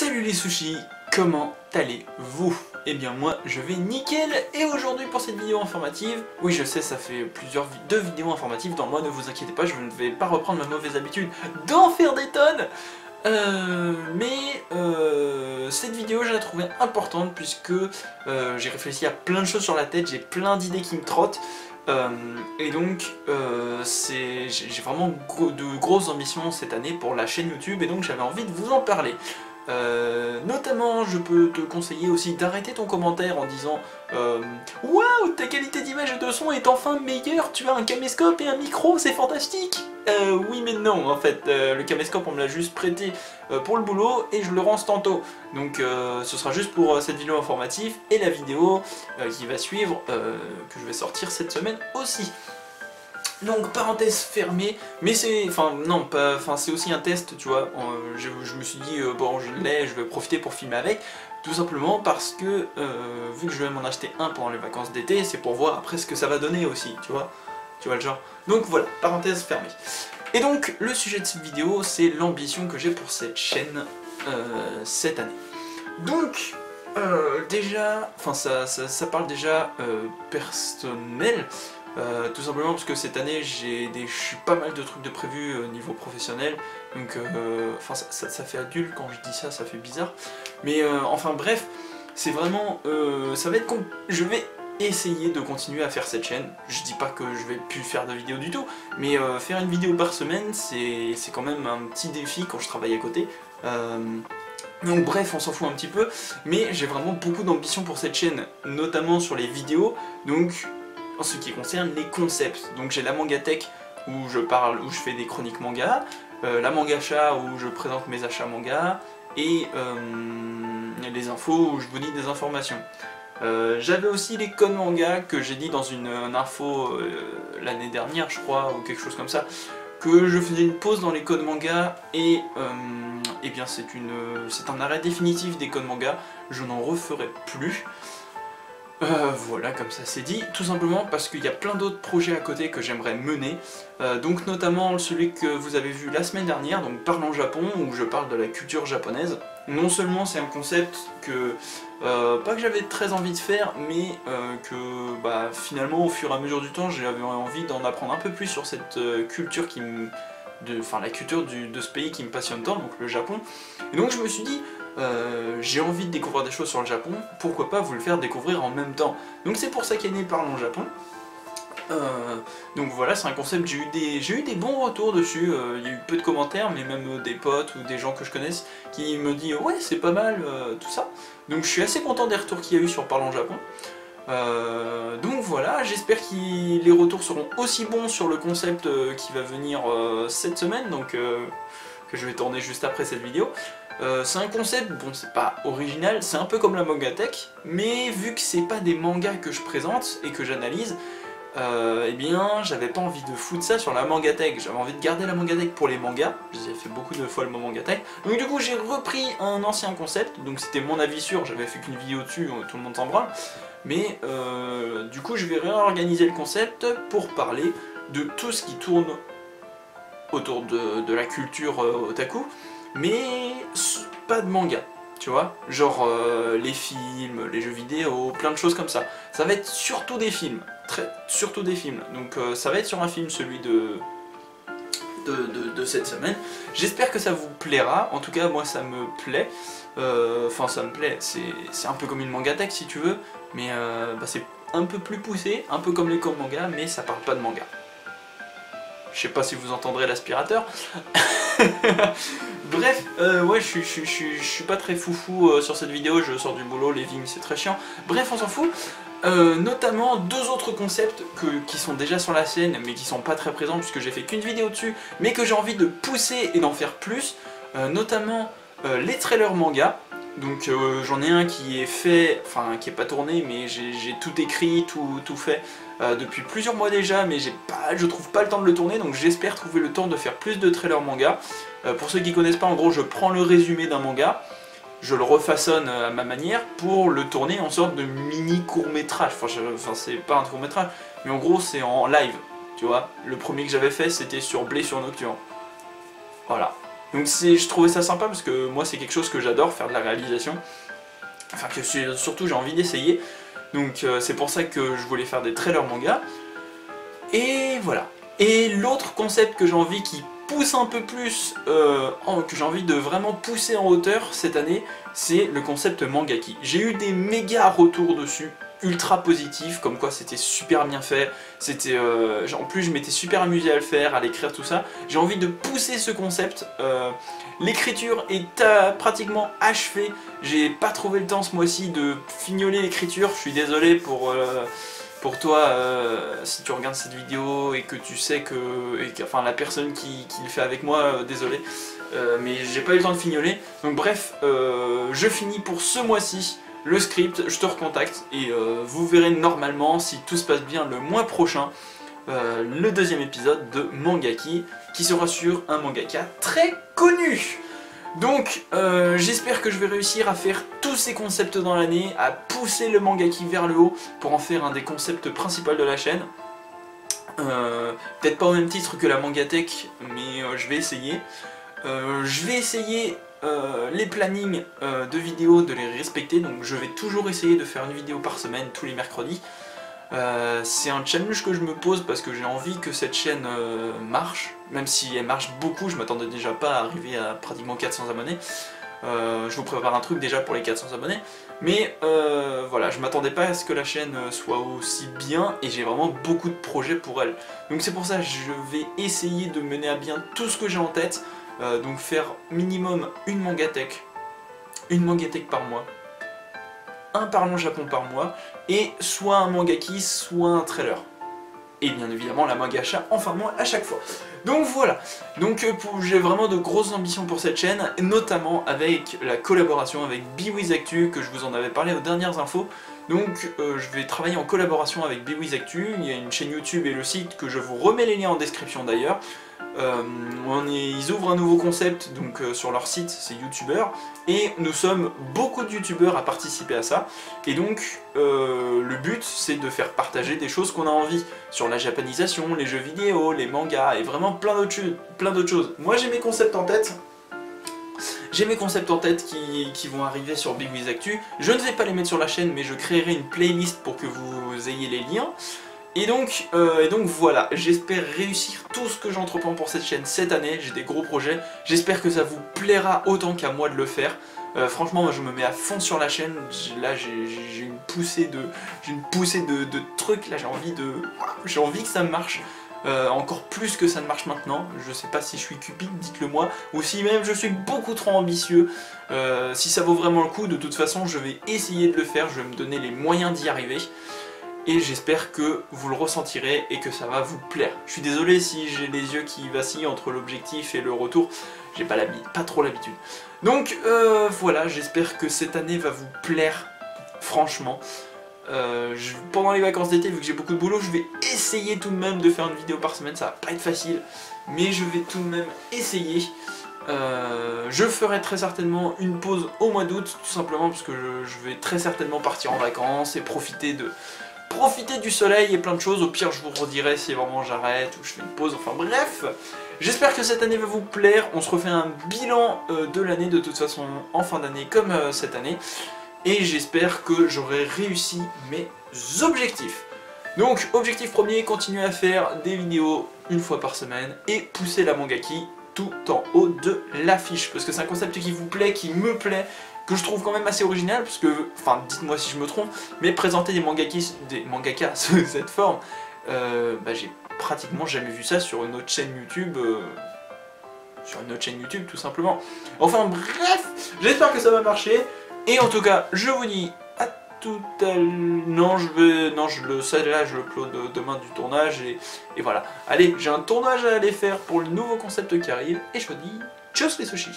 Salut les sushis, comment allez-vous? Eh bien moi je vais nickel et aujourd'hui pour cette vidéo informative, oui je sais ça fait deux vidéos informatives dans le mois, ne vous inquiétez pas, je ne vais pas reprendre ma mauvaise habitude d'en faire des tonnes. Cette vidéo je la trouvais importante puisque j'ai réfléchi à plein de choses sur la tête, j'ai plein d'idées qui me trottent. Et donc j'ai vraiment de grosses ambitions cette année pour la chaîne YouTube et donc j'avais envie de vous en parler. Notamment je peux te conseiller aussi d'arrêter ton commentaire en disant waouh, ta qualité d'image et de son est enfin meilleure, tu as un caméscope et un micro, c'est fantastique. Oui mais non en fait, le caméscope on me l'a juste prêté pour le boulot et je le rends tantôt. Donc ce sera juste pour cette vidéo informative et la vidéo qui va suivre que je vais sortir cette semaine aussi. Donc parenthèse fermée, mais c'est, c'est aussi un test, tu vois. Je me suis dit bon je l'ai, je vais profiter pour filmer avec, tout simplement parce que vu que je vais m'en acheter un pendant les vacances d'été, c'est pour voir après ce que ça va donner aussi, tu vois le genre. Donc voilà, parenthèse fermée. Et donc le sujet de cette vidéo, c'est l'ambition que j'ai pour cette chaîne cette année. Donc déjà, ça parle déjà personnel. Tout simplement parce que cette année j'ai pas mal de trucs de prévus niveau professionnel, donc ça fait adulte quand je dis ça, ça fait bizarre, mais enfin bref, c'est vraiment, je vais essayer de continuer à faire cette chaîne. Je dis pas que je vais plus faire de vidéos du tout, mais faire une vidéo par semaine c'est quand même un petit défi quand je travaille à côté. Donc bref, on s'en fout un petit peu, mais j'ai vraiment beaucoup d'ambition pour cette chaîne, notamment sur les vidéos, donc en ce qui concerne les concepts. Donc j'ai la Mangatech où je fais des chroniques manga, la Mangacha où je présente mes achats manga, et les infos où je vous dis des informations. J'avais aussi les codes manga que j'ai dit dans une info l'année dernière je crois, ou quelque chose comme ça, que je faisais une pause dans les codes manga et bien c'est un arrêt définitif des codes manga, je n'en referai plus. Voilà, comme ça c'est dit, tout simplement parce qu'il y a plein d'autres projets à côté que j'aimerais mener, donc notamment celui que vous avez vu la semaine dernière, donc Parlons Japon, où je parle de la culture japonaise. Non seulement c'est un concept que, pas que j'avais très envie de faire, mais que finalement au fur et à mesure du temps j'avais envie d'en apprendre un peu plus sur cette culture la culture de ce pays qui me passionne tant, donc le Japon. Et donc je me suis dit, j'ai envie de découvrir des choses sur le Japon, pourquoi pas vous le faire découvrir en même temps. Donc c'est pour ça qu'est né Parlons Japon. Donc voilà, c'est un concept, j'ai eu des bons retours dessus, il y a eu peu de commentaires, mais même des potes ou des gens que je connaisse qui me disent ouais c'est pas mal, tout ça. Donc je suis assez content des retours qu'il y a eu sur Parlons Japon. Donc voilà, j'espère que les retours seront aussi bons sur le concept qui va venir cette semaine, donc que je vais tourner juste après cette vidéo. C'est un concept, bon c'est pas original, c'est un peu comme la Mangatech, mais vu que c'est pas des mangas que je présente et que j'analyse, eh bien j'avais pas envie de foutre ça sur la Mangatech, j'avais envie de garder la Mangatech pour les mangas, j'ai fait beaucoup de fois le mot Mangatech, donc du coup j'ai repris un ancien concept, donc c'était mon avis sûr, j'avais fait qu'une vidéo dessus, tout le monde s'en branle, mais du coup je vais réorganiser le concept pour parler de tout ce qui tourne autour de la culture otaku, mais pas de manga, tu vois, genre les films, les jeux vidéo, plein de choses comme ça. Ça va être surtout des films, surtout des films, donc ça va être sur un film, celui de cette semaine. J'espère que ça vous plaira, en tout cas moi ça me plaît, ça me plaît, c'est un peu comme une Mangatech si tu veux, mais c'est un peu plus poussé, un peu comme les codes manga, mais ça parle pas de manga. Je sais pas si vous entendrez l'aspirateur. Bref, ouais, je suis pas très foufou sur cette vidéo, je sors du boulot, les vignes c'est très chiant. Bref, on s'en fout. Notamment deux autres concepts qui sont déjà sur la chaîne, mais qui sont pas très présents puisque j'ai fait qu'une vidéo dessus, mais que j'ai envie de pousser et d'en faire plus. Notamment les trailers manga. Donc j'en ai un qui est fait, qui est pas tourné, mais j'ai tout écrit, tout fait depuis plusieurs mois déjà, mais je trouve pas le temps de le tourner, donc j'espère trouver le temps de faire plus de trailers manga. Pour ceux qui connaissent pas, en gros je prends le résumé d'un manga, je le refaçonne à ma manière pour le tourner en sorte de mini court-métrage, c'est pas un court-métrage, mais en gros c'est en live, tu vois. Le premier que j'avais fait c'était sur Blessure Nocturne. Voilà. Donc je trouvais ça sympa parce que moi c'est quelque chose que j'adore, faire de la réalisation. Enfin que surtout j'ai envie d'essayer. Donc c'est pour ça que je voulais faire des trailers manga. Et voilà. Et l'autre concept que j'ai envie qui pousse un peu plus, que j'ai envie de vraiment pousser en hauteur cette année, c'est le concept mangaki. J'ai eu des méga retours dessus, ultra positifs, comme quoi c'était super bien fait, c'était, en plus je m'étais super amusé à le faire, à l'écrire, tout ça. J'ai envie de pousser ce concept, l'écriture est pratiquement achevée, j'ai pas trouvé le temps ce mois-ci de fignoler l'écriture, je suis désolé pour toi, si tu regardes cette vidéo et que tu sais que, enfin la personne qui le fait avec moi, désolé, mais j'ai pas eu le temps de fignoler. Donc bref, je finis pour ce mois-ci le script, je te recontacte et vous verrez normalement, si tout se passe bien le mois prochain, le deuxième épisode de Mangaki, qui sera sur un mangaka très connu. Donc j'espère que je vais réussir à faire tous ces concepts dans l'année, à pousser le mangaki vers le haut pour en faire un des concepts principaux de la chaîne. Peut-être pas au même titre que la Mangatech, mais je vais essayer. Je vais essayer les plannings de vidéos de les respecter, donc je vais toujours essayer de faire une vidéo par semaine tous les mercredis. C'est un challenge que je me pose parce que j'ai envie que cette chaîne marche, même si elle marche beaucoup, je m'attendais déjà pas à arriver à pratiquement 400 abonnés. Je vous prépare un truc déjà pour les 400 abonnés, mais voilà, je m'attendais pas à ce que la chaîne soit aussi bien et j'ai vraiment beaucoup de projets pour elle. Donc c'est pour ça que je vais essayer de mener à bien tout ce que j'ai en tête, donc faire minimum une mangatech par mois, un parlant Japon par mois, et soit un mangaki, soit un trailer. Et bien évidemment la mangacha en fin de mois à chaque fois. Donc voilà, donc j'ai vraiment de grosses ambitions pour cette chaîne, notamment avec la collaboration avec BeWithActu, que je vous en avais parlé aux dernières infos. Donc je vais travailler en collaboration avec BeWithActu, il y a une chaîne YouTube et le site que je vous remets les liens en description d'ailleurs. Ils ouvrent un nouveau concept donc sur leur site, c'est YouTubeur, et nous sommes beaucoup de YouTubeurs à participer à ça, et donc le but c'est de faire partager des choses qu'on a envie, sur la japanisation, les jeux vidéo, les mangas, et vraiment plein d'autres choses. Moi j'ai mes concepts en tête, qui vont arriver sur BeWithActu. Je ne vais pas les mettre sur la chaîne, mais je créerai une playlist pour que vous ayez les liens. Et donc voilà, j'espère réussir tout ce que j'entreprends pour cette chaîne cette année, j'ai des gros projets, j'espère que ça vous plaira autant qu'à moi de le faire. Franchement, moi je me mets à fond sur la chaîne, là j'ai une poussée de trucs, là j'ai envie que ça marche. Encore plus que ça ne marche maintenant, je sais pas si je suis cupide, dites-le moi, ou si même je suis beaucoup trop ambitieux. Si ça vaut vraiment le coup, de toute façon je vais essayer de le faire, je vais me donner les moyens d'y arriver. Et j'espère que vous le ressentirez et que ça va vous plaire. Je suis désolé si j'ai les yeux qui vacillent entre l'objectif et le retour, j'ai pas trop l'habitude. Donc voilà, j'espère que cette année va vous plaire, franchement. Pendant les vacances d'été, vu que j'ai beaucoup de boulot, je vais essayer tout de même de faire une vidéo par semaine, ça va pas être facile, mais je vais tout de même essayer. Je ferai très certainement une pause au mois d'août, tout simplement parce que je vais très certainement partir en vacances et profiter du soleil et plein de choses. Au pire je vous redirai si vraiment j'arrête ou je fais une pause, enfin bref. J'espère que cette année va vous plaire, on se refait un bilan de l'année de toute façon en fin d'année comme cette année. Et j'espère que j'aurai réussi mes objectifs. Donc objectif premier, continuer à faire des vidéos une fois par semaine et pousser la mangaki tout en haut de l'affiche. Parce que c'est un concept qui vous plaît, qui me plaît, que je trouve quand même assez original, parce que, enfin dites-moi si je me trompe, mais présenter des mangakas sous cette forme, j'ai pratiquement jamais vu ça sur une autre chaîne YouTube, tout simplement. Enfin bref, j'espère que ça va marcher, et en tout cas, je vous dis à tout à l'heure, là je le upload demain du tournage, et voilà. Allez, j'ai un tournage à aller faire pour le nouveau concept qui arrive, et je vous dis, tchuss les sushis.